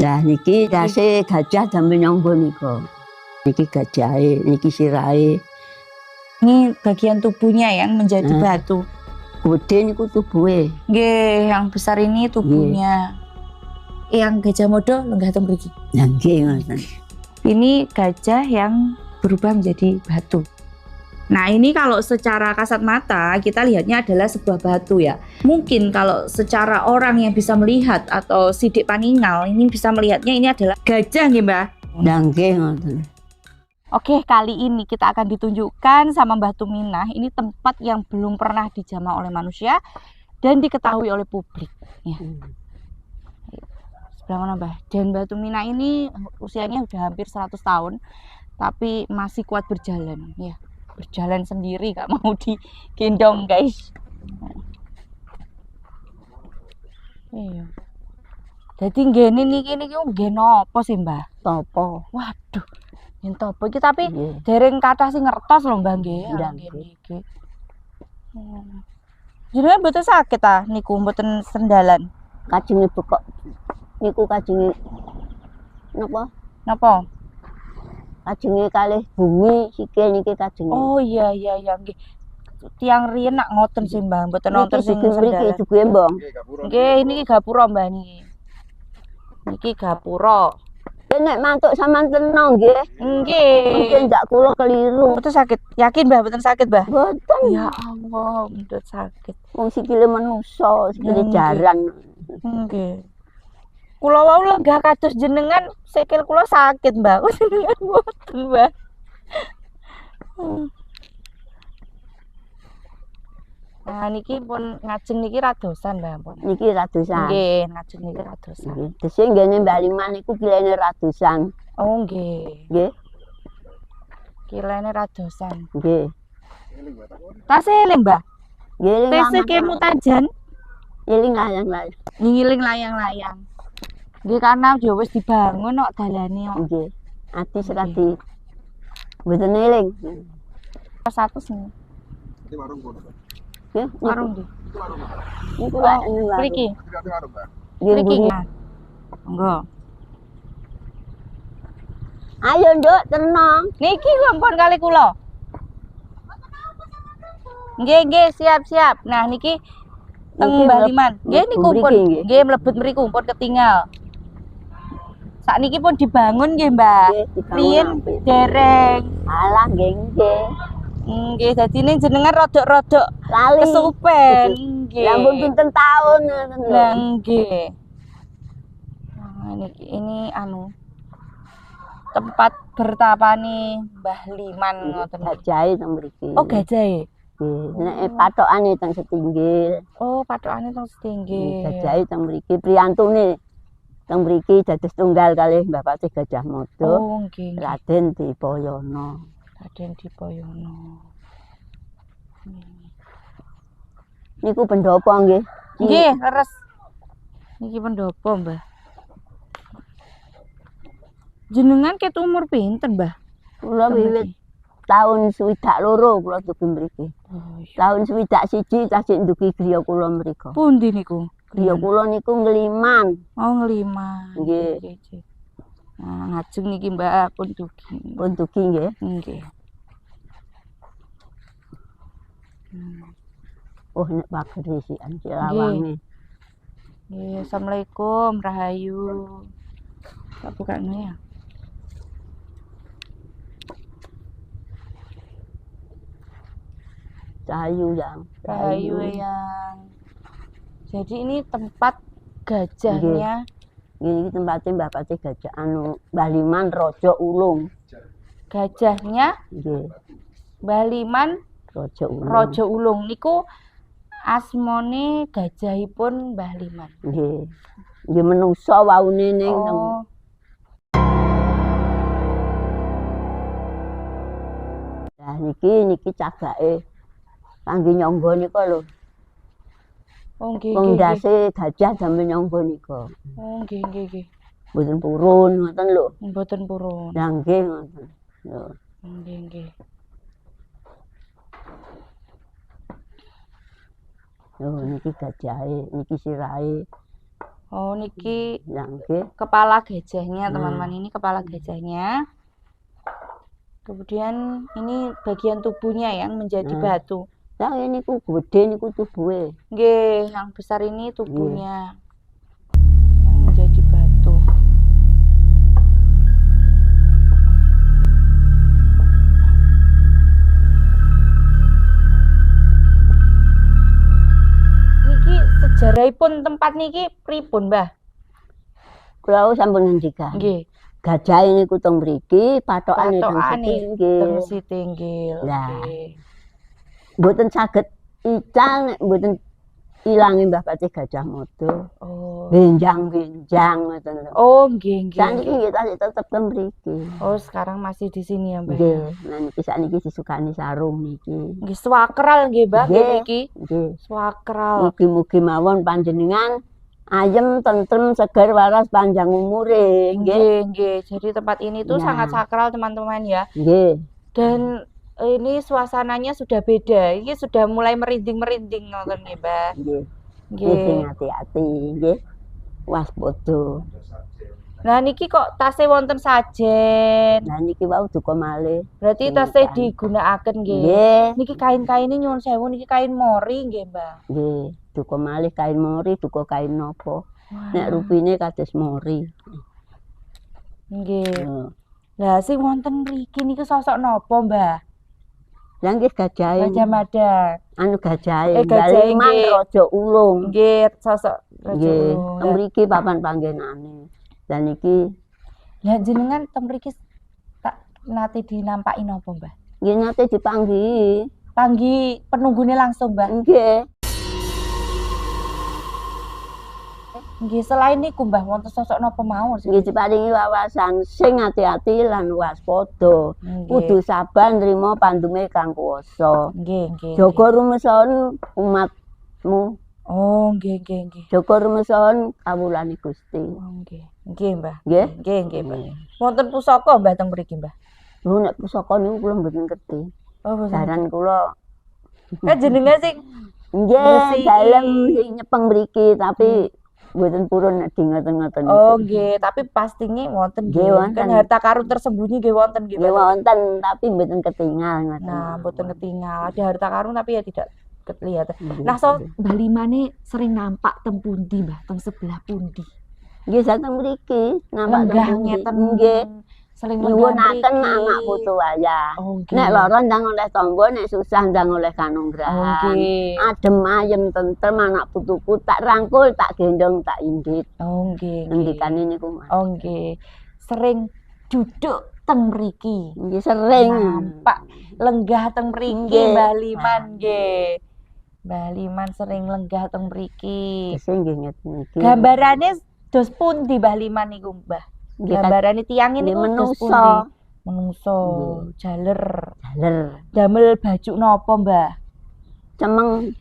Nah niki dase gajah damel nyangga nika. Niki gajahe, niki sirahe. Ini bagian tubuhnya yang menjadi batu. Gede niku tubuhe. Nggih, yang besar ini tubuhnya. Yang Gajah Mada lenggah teng mriki. Nggih ngoten. Ini gajah yang berubah menjadi batu. Nah ini kalau secara kasat mata kita lihatnya adalah sebuah batu ya. Mungkin kalau secara orang yang bisa melihat atau sidik paningal ini bisa melihatnya ini adalah gajah nggih Mbah? Nggih ngoten. Oke, kali ini kita akan ditunjukkan sama Mbah Tuminah. Ini tempat yang belum pernah dijamah oleh manusia dan diketahui oleh publik. Ya. Sebelah mana Mbah? Dan Mbah Tuminah ini usianya udah hampir 100 tahun, tapi masih kuat berjalan. Ya, berjalan sendiri, gak mau digendong guys. Iya. Jadi ngene niki nggih napa sih Mbah? Topo. Waduh. Yen topo iki tapi dereng kathah sing ngertos lho Mbah nggih. Nggih. Jenengan mboten sakit ta niku mboten sendalan. Kajenge bekok. Niku kajenge napa? Napa? Kajenge kalih bumi sikil niki kajenge. Oh iya nggih. Tiang riyen nak ngoten sih Mbah, mboten nonton sing sendalan. Niki duwe mbong. Nggih, niki gapura Mbah niki. Niki gapura. Nek mantuk sampean tenang nggih. Nggih. Mungkin ndak kula keliru. Mboten sakit. Yakin Mbah mboten sakit, Mbah? Mboten. Ya Allah, mboten sakit. Wong sikile menungso, sikile jaran. Nggih. Kula wau lenggah kados jenengan, sikil kula sakit, Mbah. Kok jenengan mboten, Mbah? Nah niki pun ngajeng niki radosan Mbah pun. Niki radosan. Nggih, ngajeng niki radosan. Nggih. Dese nggene Mbak Liman niku kilene radosan. Oh nggih. Nggih. Kilene radosan. Nggih. Tas eling, Mbah. Nggih. Tese ke mutajan. Eling layang-layang. Ngiling layang-layang. Nggih karena yo wis dibangun kok dalane kok. Nggih. Ati sekati. Mboten eling. 100 nih. Ini warung kono. Nggih, Warung ndi? niku lak ini warung. Mriki. Ini warung, Mbak. Mriki. Monggo. Ayo, Nduk, tenang. Niki ampun kali kula. Nggih, siap. Nah niki teng Mbah Liman. Nggih niku pun nggih mlebet mriku pun ketinggal. Sakniki pun dibangun nggih, Mbah. Riyen dereng. Alah, nggih. Nggih, dadine jenengan rodok-rodok Lali. kesupen. Nggih. Lampun pinten taun ngoten lho. Lah nggih. Nah, ini tempat bertapane Mbah Liman ngoten. Gajahe teng mriki. Oh, gajahe. Nggih, nek patokane teng Setinggil. Oh, patokane teng Setinggil. Gajahe teng mriki, priyantune teng mriki dados tunggal kalih Mbah Patih Gajah Mada. Oh, nggih. Raden Dipoyono. Raden Dipoyono. Niku pendopo nggih. Nggih, leres. Niki pendopo, Mbah. Jenengan ket umur pinten, Mbah? Kula wiwit tahun 62 kula dugi mriki. Oh, iya. Tahun 61 tasik ndugi griya kula mriku. Pundi niku? Griya kula niku Ngliman. Oh, Ngliman. Nggih. Nah, ngajeng niki Mbak pun dugi. Pun dugi nggih. Nggih. Oh nek pager isikan Cilawange. Nggih, Assalamualaikum, Rahayu. Tak bukane ya. Cahayu yang. Rahayu yang. Jadi ini tempat gajahnya. Ini tempatnya Mbah Patih Gajah Mbah Liman Raja Ulung. Gajahnya Nggih. Mbah Liman Raja Ulung niku asmane gajahipun Mbah Liman. Nggih. Nggih menungsa waune ning Nah niki cagake kangge nyangga nika lho. Oh nggih. Wong ndase gajah damel nyangga nika. Oh nggih. Mboten purun ngoten lho. Mboten purun. Lah nggih ngoten. Lho. Nggih. Oh niki gajahe, niki sirahe. Oh, niki Lah nggih. kepala gajahnya, Nah. teman-teman. Ini kepala gajahnya. Kemudian ini bagian tubuhnya yang menjadi Nah. batu. Lah niku gede niku tubuhe. Nggih, yang besar ini tubuhnya yang menjadi batu. Niki sejarahipun tempat niki pripun, Mbah? Kula sampun ngendikan. Nggih. Gajah niku teng mriki, patokane teng Patokane Setinggil. teng Setinggil. Lah. Oke. Mboten saged ical nek mboten ilangi Mbah Patih Gajah Mada. Oh. Benjang-benjang ngoten lho. Oh, nggih, nggih. Saniki nggih tasih tetep teng mriki. Oh, sekarang masih di sini ya, Mbah. Nggih, nah niki sakniki disukani sarung niki. Nggih, swakral nggih, Mbah, Nggih. niki. Nggih. Swakral. Mugi-mugi mawon panjenengan ayem, tentrem, seger, waras, panjang umure, nggih. Nggih, nggih. Jadi tempat ini tuh Nah. sangat sakral, teman-teman ya. Nggih. Dan ini suasananya sudah beda. Ini sudah mulai merinding-merinding ngoten nggih, Mbah. Nggih. Nggih. Sing hati-hati, nggih. Waspada. Nah, niki kok tasih wonten sajen. Nah niki wau duka malih. Berarti Nggih, tasih kan. digunakaken nggih. Nggih. Niki kain-kaine nyuwun sewu niki kain mori nggih, Mbah. Nggih, duka malih kain mori, duka kain napa. Wah. Nek rupine kados mori. Nggih. Heeh. Lah sing wonten mriki niku sosok napa, Mbah? Lah nggih gajahe. Gajah Mada. Anu gajahe, Gajahe Baliman nggih. Raja Ulung. Nggih, sosok Raja Nggih, Ulung. teng mriki papan panggenane. Lah niki Lah jenengan teng mriki tak nate dinampaki napa, Mbah? nggih nate dipanggihi. Panggi penunggune langsung, Mbah. Nggih. Nggih, selain niku, Mbah, wonten sosok napa mawon sih? Nggih diparingi wawasan sing ati-ati lan waspada. Nggih. Kudu sabar nrimo pandume Kang Kuwasa. Nggih, nggih. Jaga rumeson umatmu. Oh, nggih, nggih, nggih. Jaga rumeson kawulane Gusti. Oh, nggih. Nggih, Mbah. Nggih. Nggih, nggih, Mbah. Wonten pusaka, Mbah, teng mriki, Mbah. Lho nek pusaka niku kula mboten ngerti. Oh, boten. Saran kula Kan jenengan sing nggih Ngresiki. dalem sing nyepeng mriki tapi mboten purun nek di ngoten-ngoten. Oh, nggih, tapi pastinya wonten Nggih, nggih. wonten. Kan harta karun tersembunyi nggih wonten nggih. Nggih Mbah. wonten tapi mboten ketinggal ngoten. Nah, mboten ketinggal. Ada harta karun tapi ya tidak kelihatan. Nggih, Nah, so nggih. Bali mane sering nampak teng pundi, Mbah? Teng sebelah pundi? Nggih sateng mriki nampak Lenggah teng pundi. ngeten. Nggih. Sering lenggah Nyuwunaken mriki. anak putu wayah. Oh, nggih. Nek lara ndang oleh tangga, nek susah ndang oleh Oh, kanunggrahan. nggih. Adem ayem tentrem anak putuku tak rangkul, tak gendong, tak indit. Oh, nggih. nggih. Ngendikane niku. Oh, nggih. Sering duduk teng mriki. Nggih sering. Nampak lenggah teng mriki, Nggih. Mbah Liman nggih. Mbah Liman sering lenggah teng mriki. Sing nggih ngeten iki. Gambarane dos pundi Mbah Liman niku, Mbah? Nggih kat- Gambarane tiyang nggih, niku dos menungso. pundi? Menungso, Nggih. jaler. jaler. Damel baju napa, Mbah? Cemeng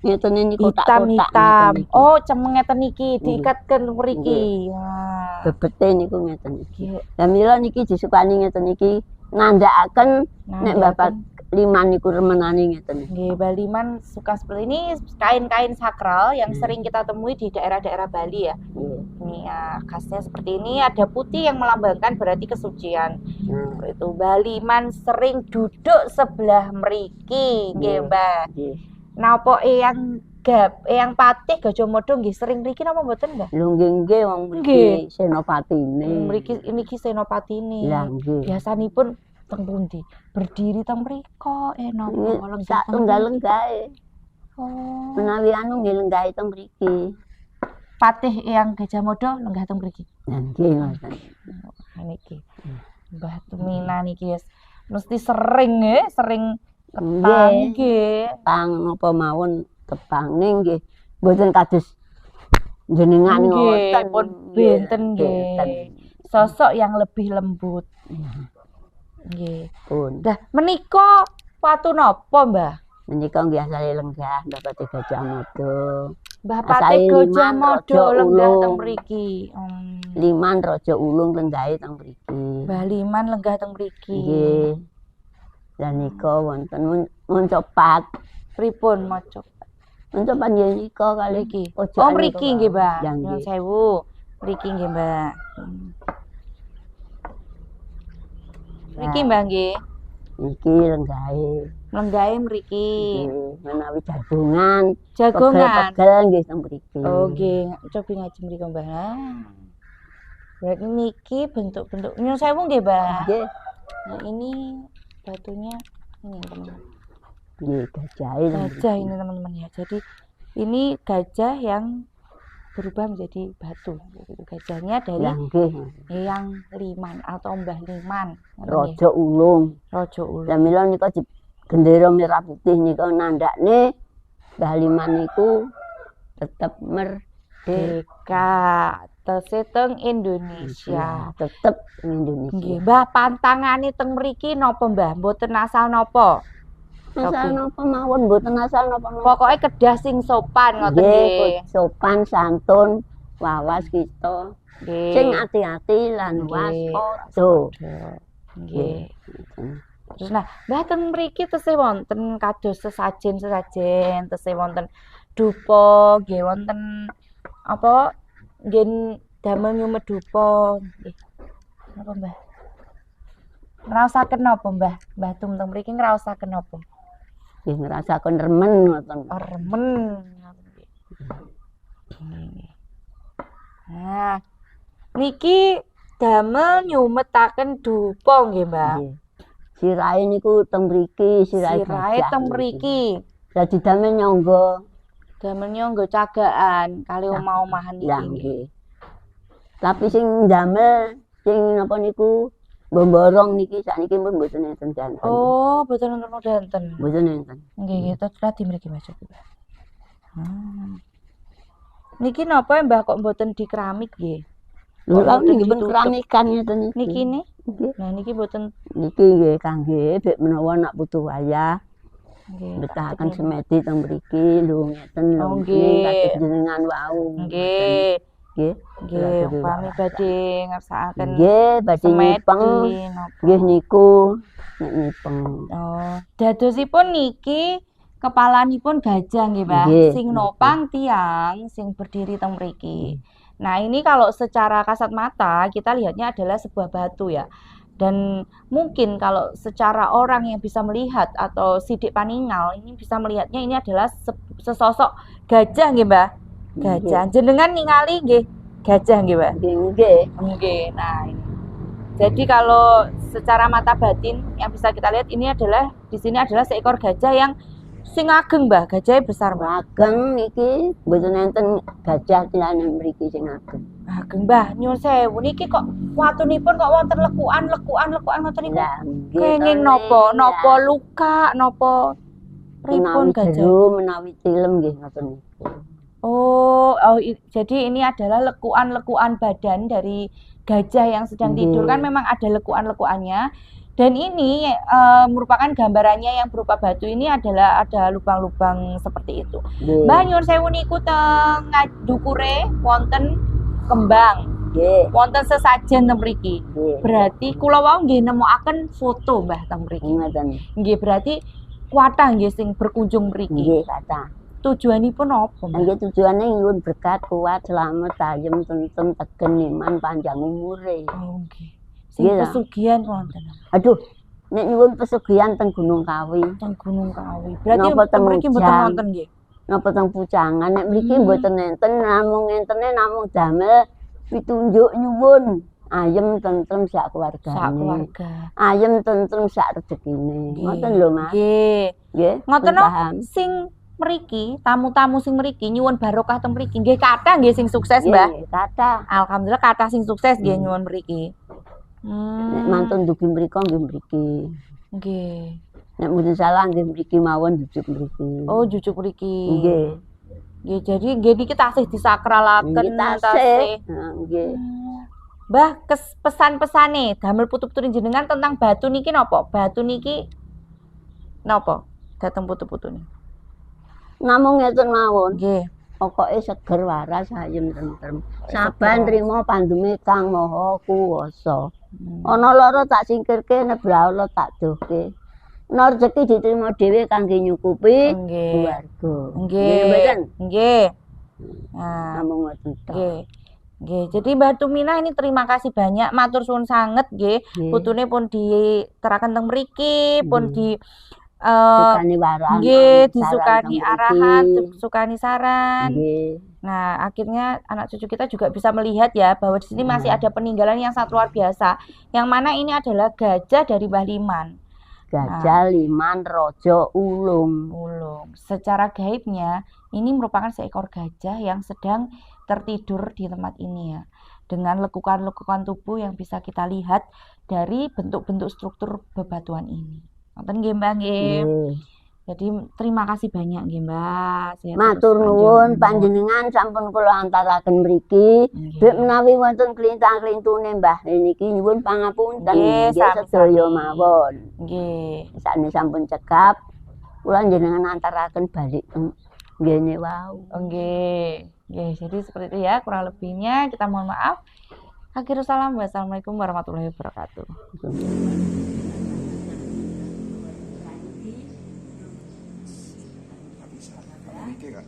ngeten niku Hitam-hitam. Oh, cemeng ngeten niki Nggih. diikatken mriki. Wah. bebete niku ngeten iki. Nggih. Lah mila niki disukani ngeten iki nandhakaken nek Bapak Nandhakaken. Liman niku remenane ngeten iki. Nggih, Baliman suka seperti ini kain-kain sakral yang sering kita temui di daerah-daerah Bali ya. Nggih. Ini ya, khasnya seperti ini ada putih yang melambangkan berarti kesucian. Nah, Itu Baliman sering duduk sebelah mriki, nggih, Nggih. Mbah. nggih. Napa eyang patih Gajah Mada nggih sering mriki napa mboten, Mbah? Lho nggih wong Nggih. mriki senopatine. Mriki niki senopatine. Lah nggih. Biasanipun teng pundi? Berdiri teng mriko napa lenggah Sak teng tunggal pundi? lenggahe. Oh. Menawi anu nggih lenggahe teng mriki. Patih eyang Gajah Mada lenggah teng mriki. Lah nggih ngoten. Niki. Mbah Tumina niki yes. Mesti sering nggih, sering ketang Nggih. nggih. Pang napa mawon kepangne nggih mboten kados jenengan Nggih, ngoten. pun Nggih, benten benten. nggih. Sosok yang lebih lembut. Nggih. Pun. Dah menika watu napa, Mbah? Menika nggih asale lenggah Bapak Gajah Mada. Mbah Asale Patih Gajah Liman Mada Raja lenggah Ulung. teng mriki. Liman Raja Ulung lenggahe teng mriki. Mbah Liman lenggah teng mriki. Nggih. Lah nika wonten mun copat. Pripun maca? Untuk panjenengan kali Mriki. pojokan Oh, mriki niku, nggih, Mbak. Ya, Nyuwun nggih. sewu. Mriki nggih, Mbak. Mriki, Nah, Mbak nggih. Iki lenggahe. Lenggahe mriki. Nggih, menawi jagungan, Jagongan. pegel nggih teng mriki. Oh, nggih. Cobi ngaji mriki, Mbak. Berarti niki bentuk-bentuk nyuwun sewu nggih, Mbak. Nggih, Nah, ini batunya ini, teman-teman. nggih gajahe teng Gajah mriki. ini, teman-teman ya. Jadi ini gajah yang berubah menjadi batu. Gitu. Gajahnya dari Ya nggih. Eyang Liman atau Mbah Liman. Raja Ulung. Raja Ulung. Lah mila nika gendera merah putih nika nandakne Mbah Liman niku tetep merdeka. Tese teng Indonesia. Tetep Indonesia. Nggih, Mbah pantangane teng mriki napa, Mbah? Mboten asal napa? Asal napa mawon mboten asal napa-napa. Pokoke kedah sing sopan ngoten Nggih, nggih. sopan santun, wawas kita. Nggih. Sing ati-ati lan Nggih. waspada. Nggih. Terus nah, Mbah ten mriki tesih wonten kados sesajen-sesajen, tesih wonten dupa, nggih wonten apa nggih damel nyumet dupa. Nggih. Napa, Mbah? Ngraosaken napa, Mbah? Mbah tum teng mriki ngraosaken napa? Nggih ngrasakon remen ngoten. Oh, remen. Nggih. Nah, niki damel nyumetaken dupa nggih, Mbah. Nggih. Sirahe niku teng mriki, sirahe Sirahe gajah teng niki. mriki. Dadi damel nyangga. Damel nyangga cagaan kali omah-omahan Ya niki. nggih. Tapi sing damel sing napa niku Bomborong niki sakniki pun mboten enten janten. Oh, boten wonten danten. Mboten enten. Nggih, nggih, tadi mriki Mas Cobi. Niki napa Mbah kok mboten di keramik nggih? Lha Kok niki pun ditutup? keramikan ngeten niki. Niki ne? Nggih. Nah, niki boten Niki nggih kangge bek menawa nak butuh wayah nggih. betahaken semedi teng mriki lho ngeten lho. Oh, nggih. Kados jenengan wau. Nggih. Nggih. Nggih, upami badhe ngersakaken Nggih, badhe nyipeng. napa. Nggih niku nek nyipeng. Oh, dadosipun niki kepalanipun gajah nggih, Mbah. Nggih. Sing nopang tiang sing berdiri teng mriki. Nah, ini kalau secara kasat mata kita lihatnya adalah sebuah batu ya. Dan mungkin kalau secara orang yang bisa melihat atau sidik paningal ini bisa melihatnya ini adalah sesosok gajah nggih, Mbah. Gajah. Jenengan ningali nggih gajah nggih, Mbah. Nggih nggih. Nggih. Nah, ini. Jadi kalau secara mata batin yang bisa kita lihat ini adalah di sini adalah seekor gajah yang sing ageng, Mbah. Gajahnya besar, Mbah. Ageng niki mboten enten gajah tiyane mriki sing ageng. Ageng, Mbah. Nyuwun sewu niki kok watunipun kok wonten lekukan ngoten niku. Lah nggih. Kenging to, napa? Nek. Napa luka? Napa pripun Menawi gajah? jero menawi tilem nggih ngoten niku. Jadi ini adalah lekukan-lekukan badan dari gajah yang sedang tidur. Kan memang ada lekukan-lekukannya. Dan ini merupakan gambarannya yang berupa batu ini adalah ada lubang-lubang seperti itu. Nggih. Mbah nyuwun sewu niku teng dukure wonten kembang, Nggih. wonten sesajen teng mriki. Nggih. Berarti kula wau nggih nemokaken foto Mbah teng mriki. Ngoten. Nggih berarti kuatah nggih sing berkunjung mriki. Nggih kata. Tujuanipun apa, Mbah? Nggih tujuane nyuwun berkat kuat selamat ayem tentrem tegen iman panjang umure. Oh nggih. Sing Nggih, pesugihan wonten Aduh, nek nyuwun pesugihan teng Gunung Kawi, teng Gunung Kawi. Berarti Napa teng mriki mboten Temujang? wonten nggih. napa teng Pucangan, nek mriki mboten enten, namung entene namung damel pitunjuk nyuwun ayem tentrem sak keluargane. Sak keluarga. Ayem tentrem sak rezekine. Ngoten lho, Mas. Nggih. Nggih. Ngoten pun no, paham. sing mriki, tamu-tamu sing mriki nyuwun barokah teng mriki. Nggih kathah nggih sing sukses, Mbah. Nggih, kata. Alhamdulillah kathah sing sukses nggih nyuwun mriki. Nek mantun dugi mriko nggih mriki. Nggih. Nek mboten salah nggih mriki mawon jujuk mriki. Oh, jujuk mriki. Nggih. Nggih, jadi nggih niki tasih disakralaken Nggih tasih. Nggih. Mbah, pesan-pesane damel putu-putune jenengan tentang batu niki napa? Batu niki napa? Dateng putu-putune. Namung ngeten mawon. Nggih. Pokoke seger waras ayem tentrem. Saban trima pandume Kang Maha Kuwasa. Ana lara tak singkirke, nek Allah tak dohke. Nek rezeki diterima dhewe kangge nyukupi Nggih. keluarga. Nggih. mboten? Nggih. Nah, Namung ngoten tok. nggih. Nggih, jadi Mbah Tumina ini terima kasih banyak, matur suwun sanget nggih. Nggih. Putune pun diteraken teng mriki, pun di Sukani waran. nggih, saran disukani teng arahan, mriki. disukani saran. Nggih. Nah, akhirnya anak cucu kita juga bisa melihat ya bahwa di sini masih ada peninggalan yang sangat luar biasa. Yang mana ini adalah gajah dari Mbah Liman. Gajah Liman Raja Ulung. Ulung. Secara gaibnya, ini merupakan seekor gajah yang sedang tertidur di tempat ini ya. Dengan lekukan-lekukan tubuh yang bisa kita lihat dari bentuk-bentuk struktur bebatuan ini. Nonton nggih Mbah nggih. Nggih. Jadi terima kasih banyak nggih Mbah. Sehat Matur terus, nuwun panjang umur. panjenengan sampun kula antaraken mriki. Nggih. Bek menawi wonten klintang-klintune Mbah niki nyuwun pangapunten. Nggih, Nggih sami-sami. sedaya mawon. Nggih. Sakne sampun cekap. Kula njenengan antaraken balik ngene wau. Nggih. Nggih, jadi seperti itu ya kurang lebihnya kita mohon maaf. Akhirul salam. Wassalamualaikum warahmatullahi wabarakatuh. Bisa. Kalau ini kan.